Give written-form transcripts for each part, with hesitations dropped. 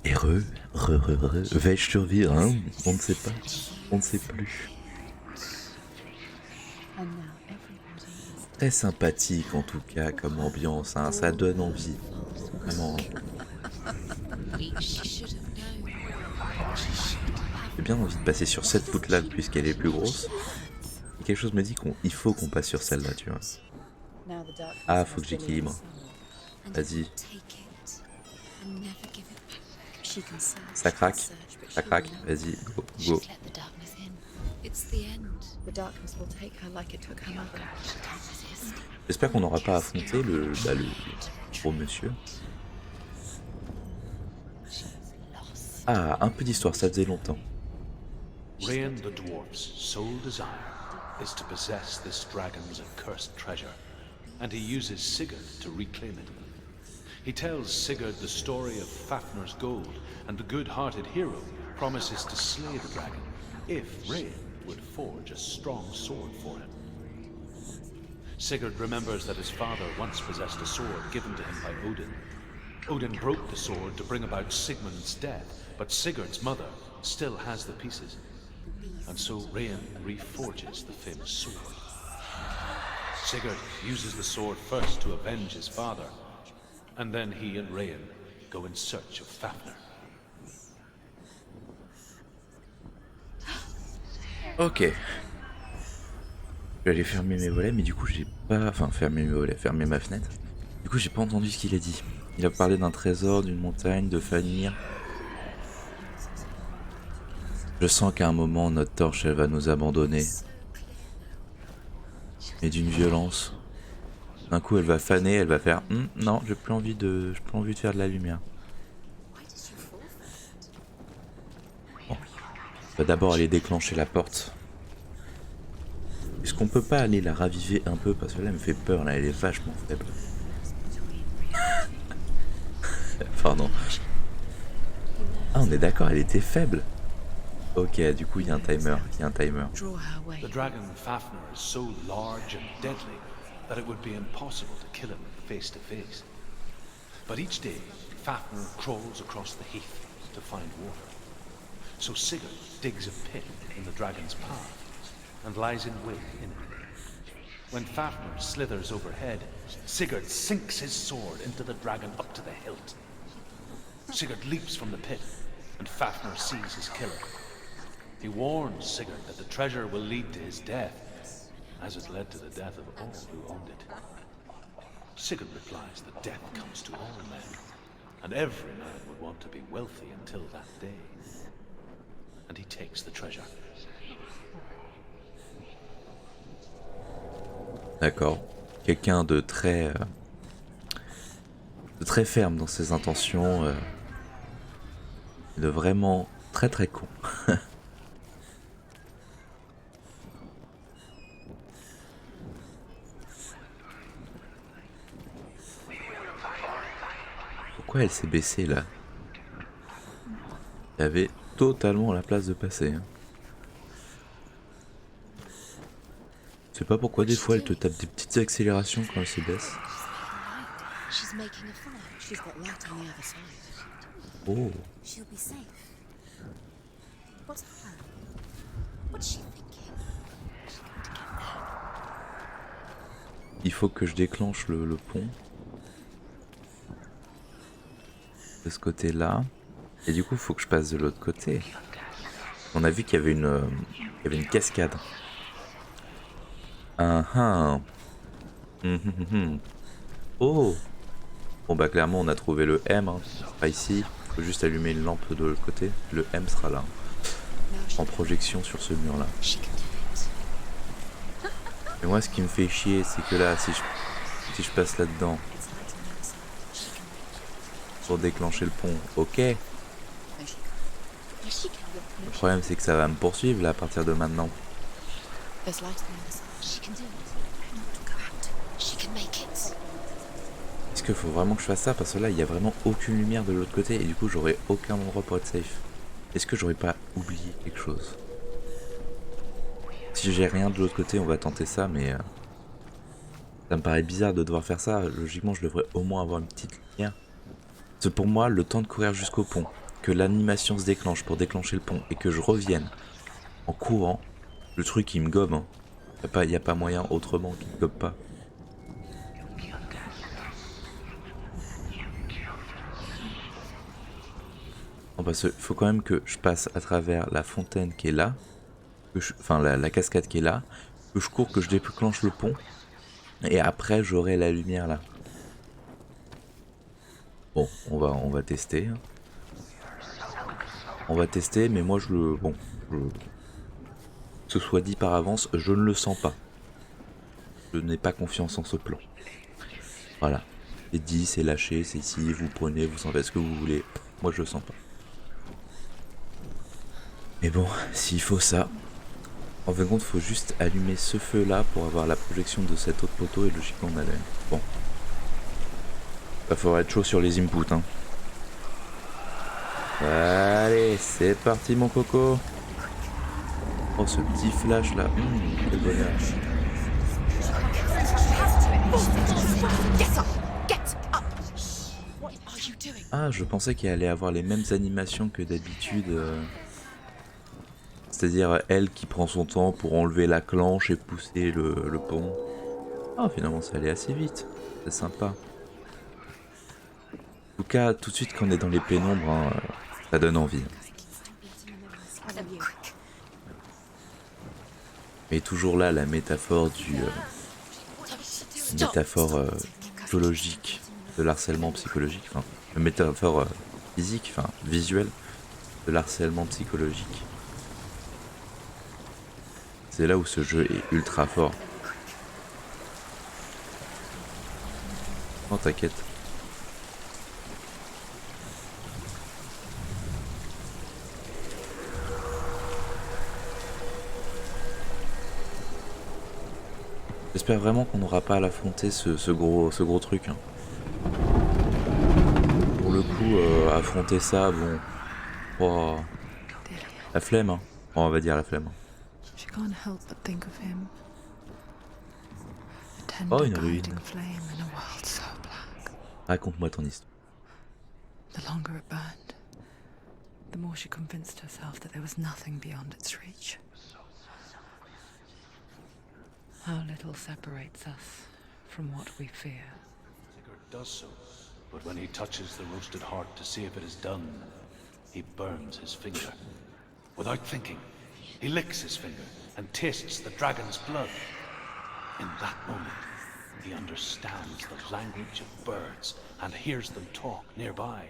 Heureux, vais-je survivre, hein? On ne sait pas, on ne sait plus. Très sympathique en tout cas comme ambiance, hein, ça donne envie, vraiment. J'ai bien envie de passer sur cette poutre-là puisqu'elle est plus grosse. Et quelque chose me dit qu'il faut qu'on passe sur celle-là, tu vois. Ah, faut que j'équilibre. Vas-y. Ça craque, vas-y, go, go. J'espère qu'on n'aura pas affronté le gros monsieur. Ah, un peu d'histoire, ça faisait longtemps. Rain the dwarf's sole desire is to possess this dragon's accursed treasure, and he uses Sigurd to reclaim it. He tells Sigurd the story of Fafnir's gold, and the good-hearted hero promises to slay the dragon if Rain would forge a strong sword for him. Sigurd remembers that his father once possessed a sword given to him by Odin. Odin broke the sword to bring about Sigmund's death, but Sigurd's mother still has the pieces. And so Rain reforges the famous sword. Sigurd uses the sword first to avenge his father, and then he and Rain go in search of Fafnir. Ok. Je vais aller fermer mes volets, mais du coup j'ai pas... Enfin, fermer mes volets, fermer ma fenêtre. Du coup j'ai pas entendu ce qu'il a dit. Il a parlé d'un trésor, d'une montagne, de Fanir. Je sens qu'à un moment notre torche elle va nous abandonner. Mais d'une violence. D'un coup elle va faner, elle va faire non, j'ai plus envie de faire de la lumière. Bon. On va d'abord aller déclencher la porte. Est-ce qu'on peut pas aller la raviver un peu parce que là elle me fait peur, là elle est vachement faible. Pardon. Ah on est d'accord, elle était faible. Ok, du coup il y a un timer, The dragon Fafnir is so large and deadly that it would be impossible to kill him face to face. But each day, Fafnir crawls across the heath to find water. So Sigurd digs a pit in the dragon's path and lies in wait in it. When Fafnir slithers overhead, Sigurd sinks his sword into the dragon up to the hilt. Sigurd leaps from the pit, and Fafnir sees his killer. He warns Sigurd that the treasure will lead to his death, as it led to the death of all who owned it. Sigurd replies that death comes to all men, and every man would want to be wealthy until that day. And he takes the treasure. D'accord. Quelqu'un de très ferme dans ses intentions, de vraiment très très con. Pourquoi elle s'est baissée là? Il y avait totalement la place de passer. Hein. Je sais pas pourquoi des fois elle te tape des petites accélérations quand elle se baisse. Oh. Il faut que je déclenche le pont. De ce côté-là. Et du coup, il faut que je passe de l'autre côté. On a vu qu'il y avait une cascade. Oh. Bon bah clairement on a trouvé le M, hein. Pas ici. Faut juste allumer une lampe de l'autre côté. Le M sera là. En projection sur ce mur là. Et moi ce qui me fait chier c'est que là si je passe là-dedans pour déclencher le pont, ok. Le problème c'est que ça va me poursuivre là à partir de maintenant. Est-ce qu'il faut vraiment que je fasse ça? Parce que là il y a vraiment aucune lumière de l'autre côté et du coup j'aurai aucun endroit pour être safe. Est-ce que j'aurais pas oublié quelque chose? Si j'ai rien de l'autre côté on va tenter ça mais ça me paraît bizarre de devoir faire ça. Logiquement je devrais au moins avoir une petite lumière. C'est pour moi le temps de courir jusqu'au pont. que l'animation se déclenche pour déclencher le pont et que je revienne en courant, le truc il me gobe. Hein. Y a pas moyen autrement qu'il me gobe pas. Non, parce qu'il faut quand même que je passe à travers la fontaine qui est là, enfin la cascade qui est là, que je cours, que je déclenche le pont, et après j'aurai la lumière là. Bon, on va tester. On va tester, mais moi que ce soit dit par avance, je ne le sens pas. Je n'ai pas confiance en ce plan. Voilà. C'est dit, c'est lâché, c'est ici, vous prenez, vous en faites ce que vous voulez. Moi je le sens pas. Mais bon, s'il faut ça, en fin de compte, faut juste allumer ce feu là pour avoir la projection de cet autre poteau et logiquement on a l'air. Bon. Il faudra être chaud sur les inputs, hein. Allez, c'est parti mon coco. Oh, ce petit flash là, quel bonheur. Ah, je pensais qu'il allait avoir les mêmes animations que d'habitude. C'est-à-dire elle qui prend son temps pour enlever la clenche et pousser le pont. Ah, finalement ça allait assez vite, c'est sympa. En tout cas, tout de suite quand on est dans les pénombres, hein, ça donne envie. Mais toujours là la métaphore psychologique de l'harcèlement psychologique, enfin la métaphore physique, enfin visuelle de l'harcèlement psychologique. C'est là où ce jeu est ultra fort. Non, t'inquiète. J'espère vraiment qu'on n'aura pas à l'affronter ce gros truc. Hein. Pour le coup, affronter ça, bon... Oh, la flemme, hein. Oh, on va dire la flemme. Oh, une ruine. Raconte-moi ton histoire. The longer it burned, the more she convinced herself that there was nothing beyond its reach. How little separates us from what we fear. Sigurd does so, but when he touches the roasted heart to see if it is done, he burns his finger. Without thinking, he licks his finger and tastes the dragon's blood. In that moment, he understands the language of birds and hears them talk nearby.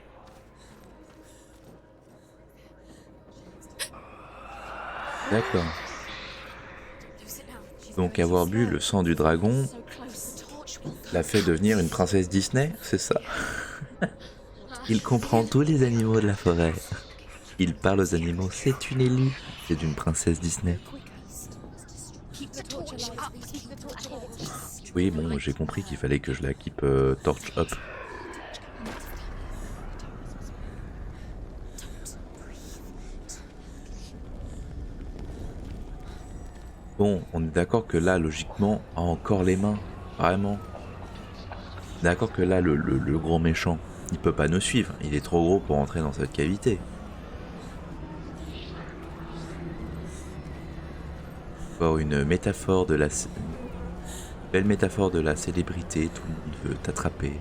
D'accord. Donc avoir bu le sang du dragon l'a fait devenir une princesse Disney, c'est ça? Il comprend tous les animaux de la forêt. Il parle aux animaux, c'est une élue, c'est une princesse Disney. Oui, bon, j'ai compris qu'il fallait que je la keep torch up. Bon, on est d'accord que là, logiquement, a encore les mains, vraiment. D'accord que là, le gros méchant, il peut pas nous suivre, il est trop gros pour entrer dans cette cavité. Voir une métaphore de la... Belle métaphore de la célébrité, tout le monde veut t'attraper.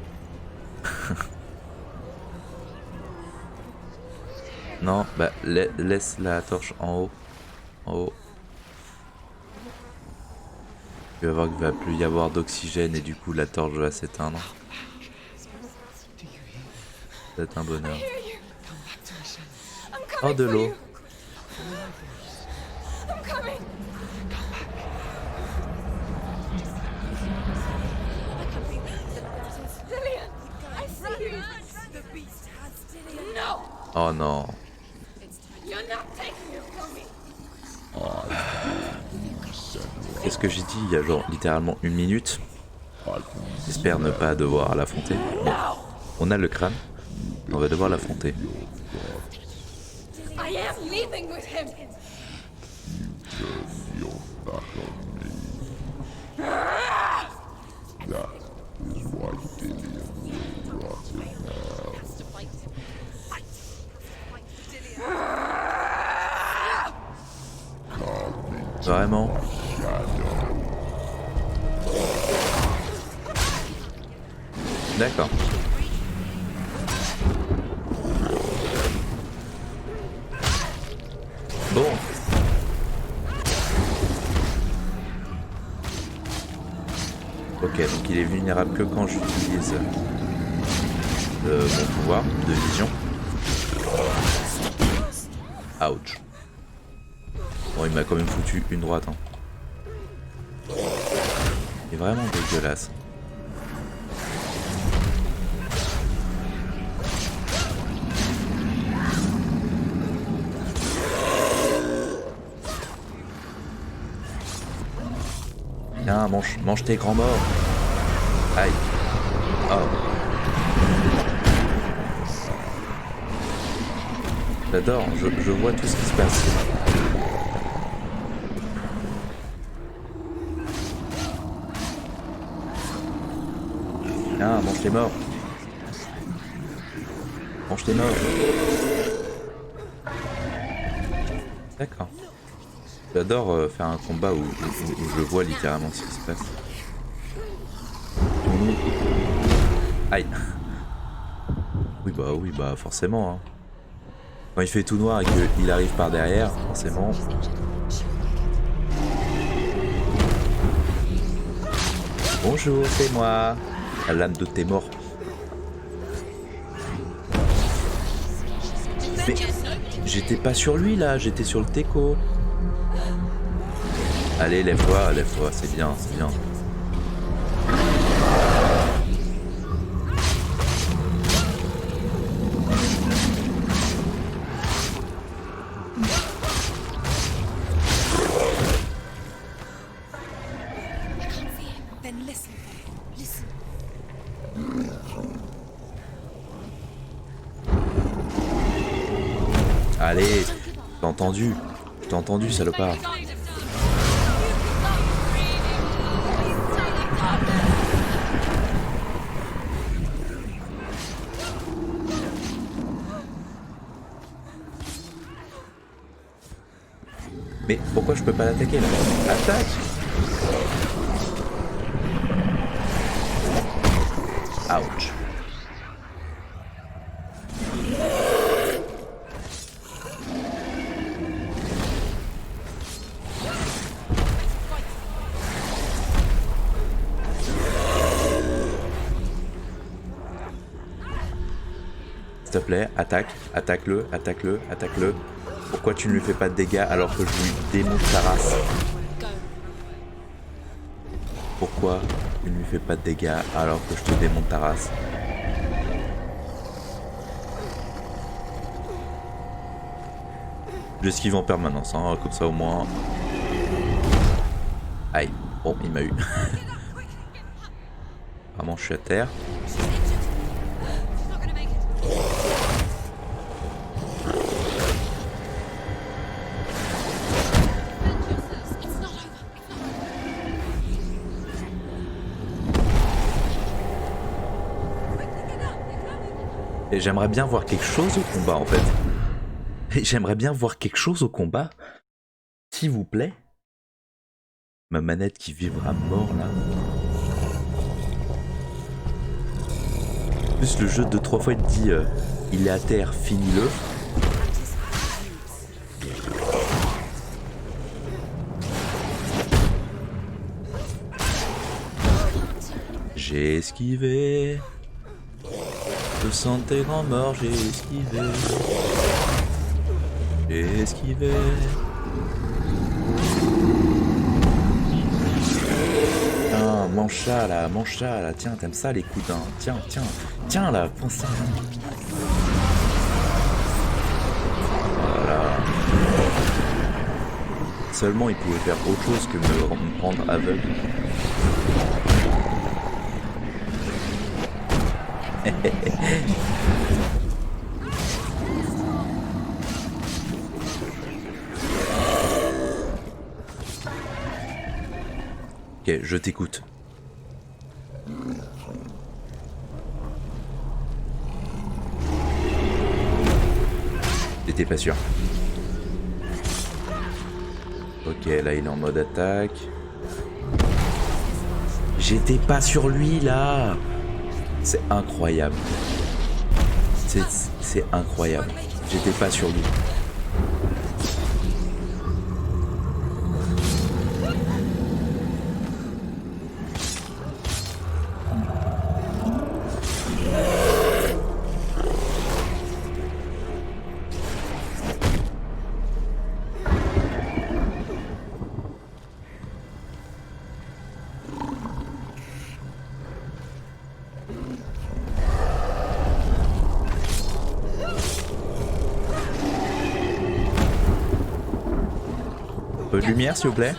Non, bah laisse la torche en haut. En haut. Tu vas voir qu'il va plus y avoir d'oxygène et du coup la torche va s'éteindre. C'est un bonheur. Oh, de l'eau. Oh non. Qu'est-ce que j'ai dit il y a genre littéralement 1 minute? J'espère ne pas devoir l'affronter. Bon. On a le crâne, on va devoir l'affronter. Vraiment. D'accord. Bon. Ok, donc il est vulnérable que quand j'utilise mon pouvoir de vision. Ouch. Bon, il m'a quand même foutu une droite. Hein. Il est vraiment dégueulasse. Tiens, mange tes grands morts. Aïe. Oh. J'adore, je vois tout ce qui se passe. Tiens, mange tes morts. Mange tes morts. D'accord. J'adore faire un combat où je vois littéralement ce qui se passe. Aïe. Oui bah forcément. Hein. Quand il fait tout noir et qu'il arrive par derrière, forcément. Bonjour, c'est moi. La lame de tes morts. Mais j'étais pas sur lui là, j'étais sur le teco. Allez, lève-toi, c'est bien, c'est bien. Allez, t'as entendu, salopard. Mais pourquoi je peux pas l'attaquer là? Attaque! Ouch. S'il te plaît, attaque-le. Pourquoi tu ne lui fais pas de dégâts alors que je lui démonte sa race? Pourquoi tu ne lui fais pas de dégâts alors que je te démonte ta race? J'esquive en permanence, hein, comme ça au moins. Aïe, bon, il m'a eu. Vraiment, je suis à terre. Et j'aimerais bien voir quelque chose au combat en fait. J'aimerais bien voir quelque chose au combat. S'il vous plaît. Ma manette qui vivra mort là. En plus le jeu 2-3 fois il te dit il est à terre, finis-le. J'ai esquivé. Je sens tes grands morts, j'ai esquivé. J'ai esquivé. Tiens, mange ça là, tiens, t'aimes ça les coups d'un. Tiens là, prends ça. Voilà. Seulement il pouvait faire autre chose que me rendre aveugle. Ok, je t'écoute. J'étais pas sûr. Ok, là il est en mode attaque. J'étais pas sur lui là. C'est incroyable. C'est incroyable. J'étais pas sur lui. Un peu de lumière s'il vous plaît.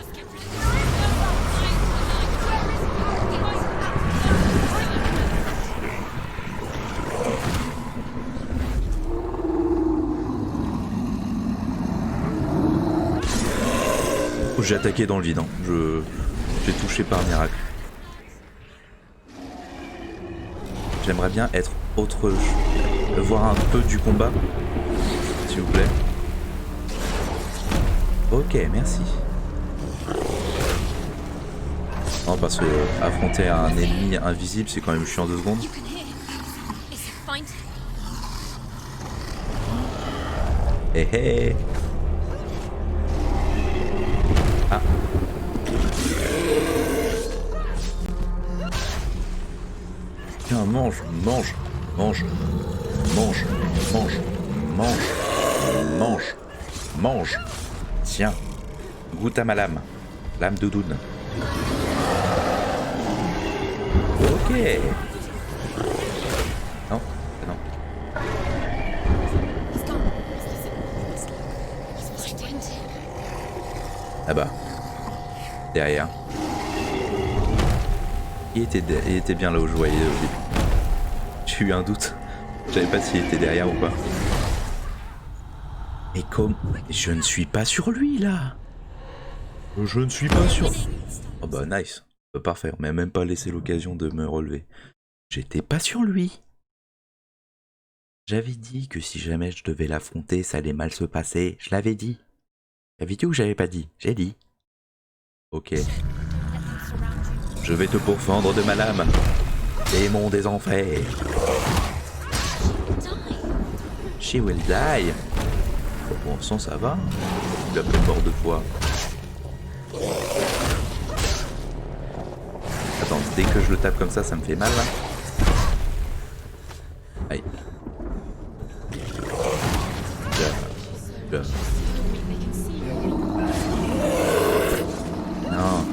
J'ai attaqué dans le vide, hein. J'ai touché par miracle. J'aimerais bien être voir un peu du combat, s'il vous plaît. Ok, merci. Non, parce que affronter un ennemi invisible, c'est quand même chiant 2 secondes. Hé hé. Ah. Tiens, mange, mange, mange, mange, mange, mange, mange, mange. Tiens, goûte à ma lame. Lame doudoune. Ok. Non, non. Là-bas. Derrière. Il était bien là où je voyais au début. J'ai eu un doute. Je savais pas s'il était derrière ou pas. Et comme... Je ne suis pas sur lui là. Je ne suis pas sur... Oh bah nice. Parfait, on m'a même pas laissé l'occasion de me relever. J'étais pas sur lui. J'avais dit que si jamais je devais l'affronter, ça allait mal se passer. Je l'avais dit. J'avais dit ou j'avais pas dit? J'ai dit. Ok. Je vais te pourfendre de ma lame. Démon des enfers. She will die. Bon sang, ça va. Il a pris mort de quoi? Attends, dès que je le tape comme ça me fait mal là. Aïe. Non.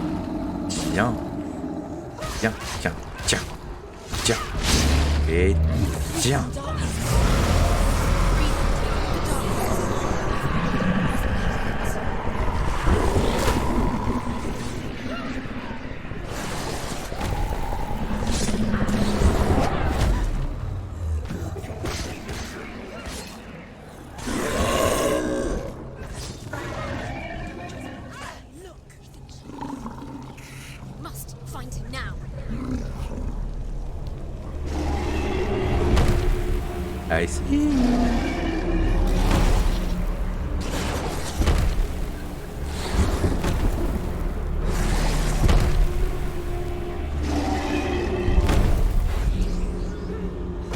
Viens. Tiens, tiens, tiens, tiens. Et tiens. I see.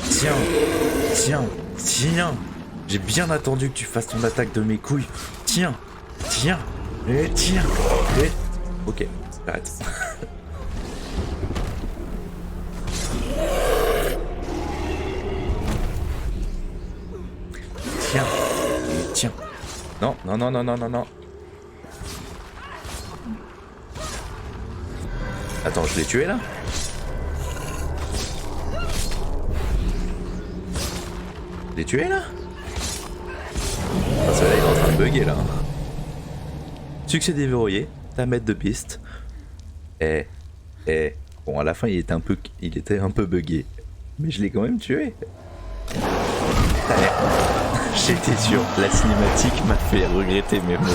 Tiens, tiens, tiens. J'ai bien attendu que tu fasses ton attaque de mes couilles. Tiens, tiens, et tiens, et... Ok, arrête. Tiens, et tiens. Non, non, non, non, non, non, non. Attends, je l'ai tué là? Je l'ai tué là? Parce que là il est en train de bugger là. Succès déverrouillé, ta mètre de piste. Bon à la fin il était un peu buggé. Mais je l'ai quand même tué. J'étais sûr, la cinématique m'a fait regretter mes mots.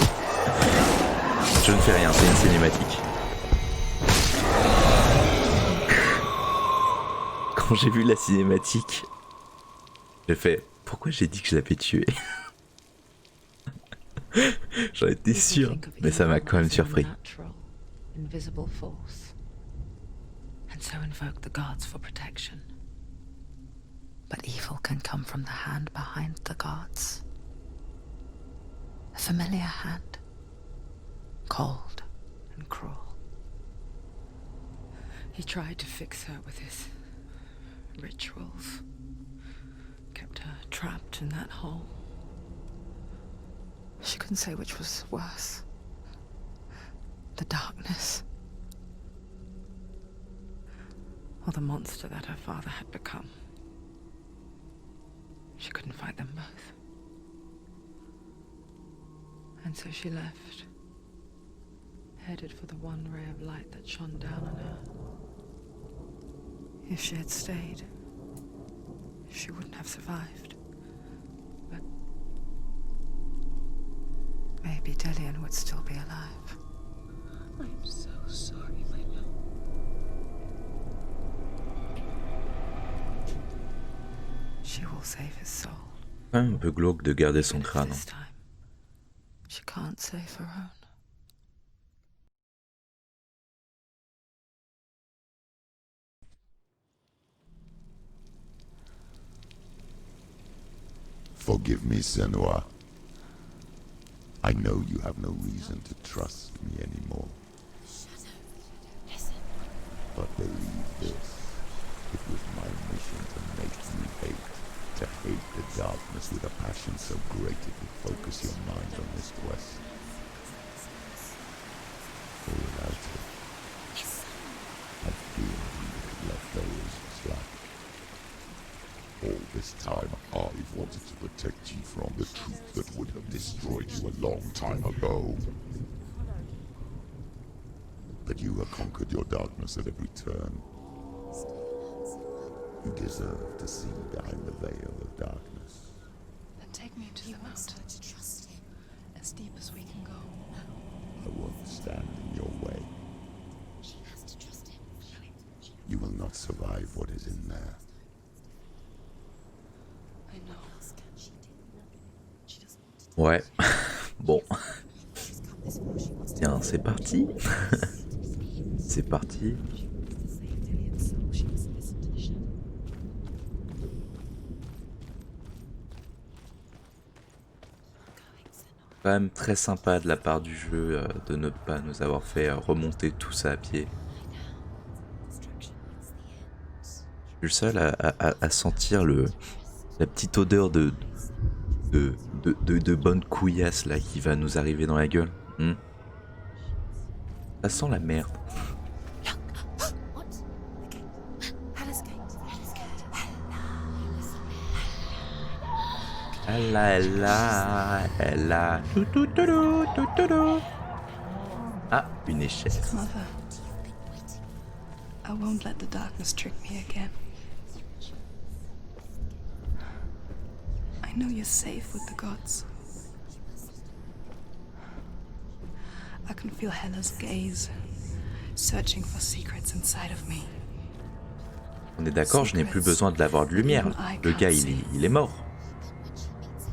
Je ne fais rien, c'est une cinématique. Quand j'ai vu la cinématique, j'ai fait pourquoi j'ai dit que je l'avais tué? J'en étais sûr, mais ça m'a quand même surpris. Natural, invisible force, and so invoke the gods for protection. But evil can come from the hand behind the gods. A familiar hand, cold and cruel. He tried to fix her with his rituals, kept her trapped in that hole. She couldn't say which was worse. The darkness, or the monster that her father had become. She couldn't fight them both. And so she left, headed for the one ray of light that shone down on her. If she had stayed, she wouldn't have survived. But maybe Delian would still be alive. I'm so sorry, my love. She will save his soul. Quand même un peu glauque de garder son crâne. This time, she can't save her own. Forgive me, Senua. I know you have no reason to trust me anymore. Listen. But believe this. It was my mission to make you hate. To hate the darkness with a passion so great it would focus your mind on this quest. For without it, I fear you would have left those slack. All this time, I've wanted to protect you from the truth that would have destroyed you a long time ago. But you have conquered your darkness at every turn. You deserve to see behind the veil of darkness. Then take me to the mountain. To trust him. As deep as we can go. I won't stand in your way. She has to trust him. You will not survive what is in there. I know. Ouais. Bon. Tiens, c'est parti. C'est parti. Quand même très sympa de la part du jeu de ne pas nous avoir fait remonter tout ça à pied. Je suis le seul à sentir la petite odeur de bonne couillasse là qui va nous arriver dans la gueule. Ça sent la merde. Elle a. Ah, une échelle. Mother, I won't let the darkness trick me again. I know you're safe with the gods. I can feel Hela's gaze, searching for secrets inside of me. On est d'accord, je n'ai plus besoin de l'avoir de lumière. Le gars, il est mort.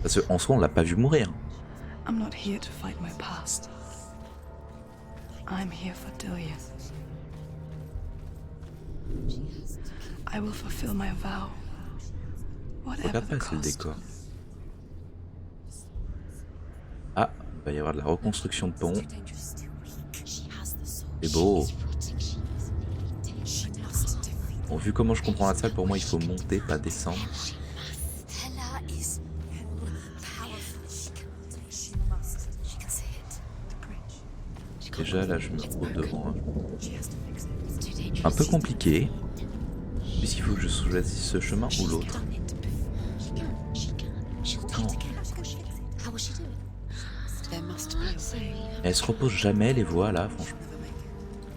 Parce qu'en soi, on l'a pas vu mourir. I'm not here to fight my past. I'm here for Dillian. I will fulfill my vow. Whatever Regarde the pas, c'est le cost. décor. Ah, il va y avoir de la reconstruction de pont. C'est beau. Bon, vu comment je comprends la salle, pour moi, il faut monter, pas descendre. Déjà, là, je me retrouve devant un peu compliqué. Puisqu'il faut que je choisisse ce chemin ou l'autre. Elles se reposent jamais, les voix, là, franchement.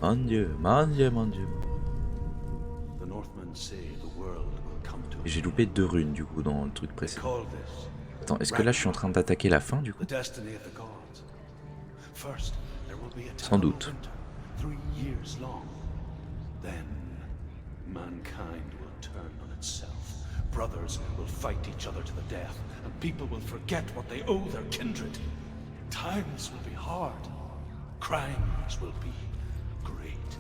Mon Dieu, mon Dieu, mon Dieu. The Northmen say the world will come to Et j'ai loupé 2 runes, du coup, dans le truc précédent. call this Attends, est-ce que là, je suis en train d'attaquer la fin, du coup? the destiny of the gods. First, there will be a Sans terrible doute. winter, 3 years long. Then, mankind will turn on itself. Brothers will fight each other to the death, and people will forget what they owe their kindred. Times will be hard. Crimes will be great.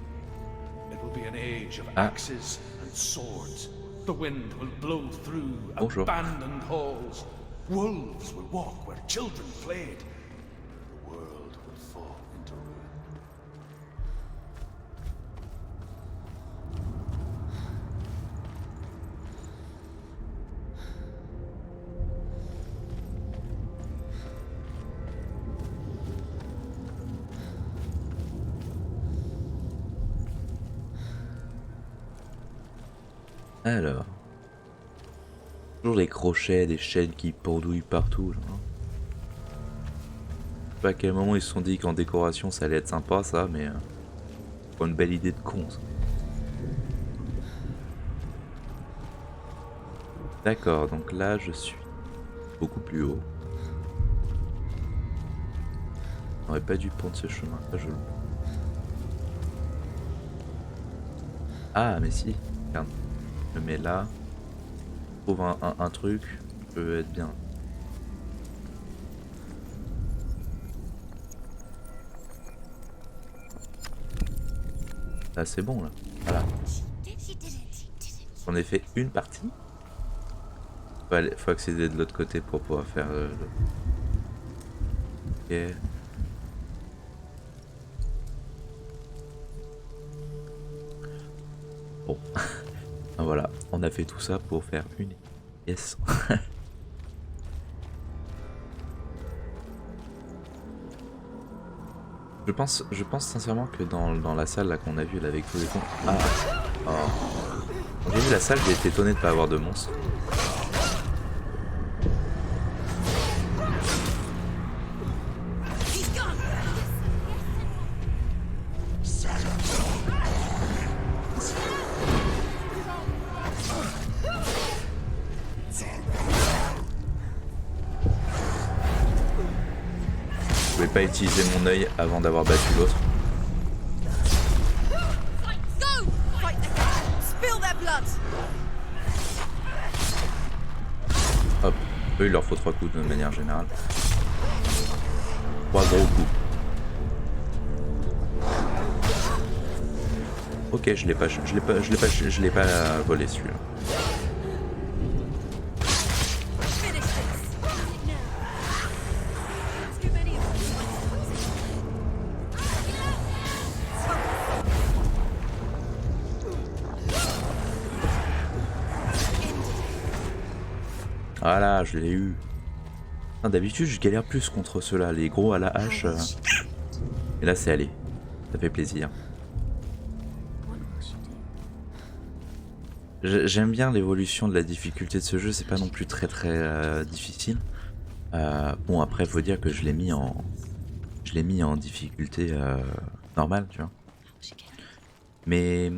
It will be an age of axes and swords. The wind will blow through Bonjour. abandoned halls. Wolves will walk where children played. The world will fall into ruin. Alors. Toujours des crochets, des chaînes qui pendouillent partout. Genre. Je sais pas à quel moment ils se sont dit qu'en décoration ça allait être sympa ça, mais pas une belle idée de con ça. D'accord, donc là je suis beaucoup plus haut. On aurait pas dû prendre ce chemin, là je le... Ah mais si, regarde. Je me mets là. Je trouve un truc, je peux être bien. Là c'est bon là. Voilà. On a fait une partie. Faut accéder de l'autre côté pour pouvoir faire Ok. Bon. Voilà, on a fait tout ça pour faire une pièce. Je pense sincèrement que dans la salle là qu'on a vue là avec tous les cons. Ah oh. Quand j'ai vu la salle, j'ai été étonné de pas avoir de monstres. Je vais pas utiliser mon œil avant d'avoir battu l'autre. Hop, eux il leur faut 3 coups de manière générale. 3 gros coups. Ok, je l'ai pas volé celui-là. Voilà, je l'ai eu. D'habitude, je galère plus contre ceux-là, les gros à la hache. Et là, c'est allé. Ça fait plaisir. J'aime bien l'évolution de la difficulté de ce jeu. C'est pas non plus très difficile. Bon, après, faut dire que je l'ai mis en difficulté normale, tu vois. Mais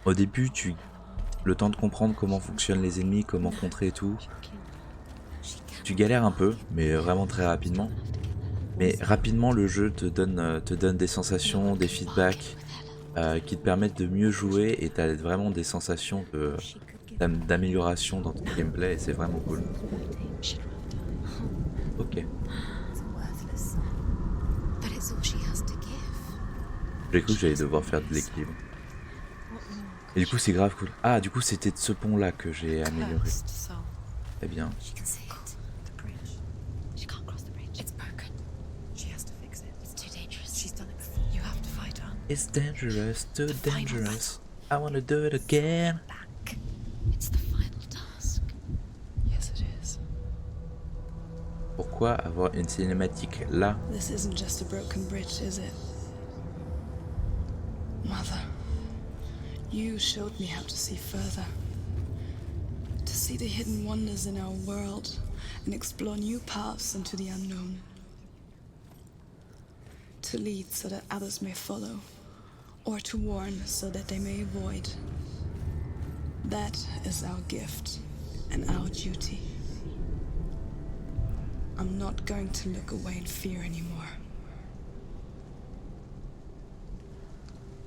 au début, le temps de comprendre comment fonctionnent les ennemis, comment contrer et tout. Tu galères un peu, mais vraiment très rapidement. Mais rapidement, le jeu te donne des sensations, des feedbacks qui te permettent de mieux jouer et t'as vraiment des sensations d'amélioration dans ton gameplay et c'est vraiment cool. Ok. J'ai cru que j'allais devoir faire de l'équilibre. Et du coup, c'est grave cool. Ah, du coup, c'était de ce pont-là que j'ai amélioré. Très bien. It's dangerous, too dangerous. I wanna do it again. It's the final task. Yes, it is. Pourquoi avoir une cinématique là? This isn't just a broken bridge, is it? Mother, you showed me how to see further. To see the hidden wonders in our world and explore new paths into the unknown. To lead so that others may follow, or to warn so that they may avoid. That is our gift and our duty. I'm not going to look away in fear anymore.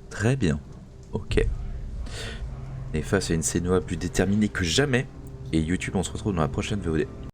Très bien. Ok. Et face à une Senua plus déterminée que jamais. Et YouTube, on se retrouve dans la prochaine VOD.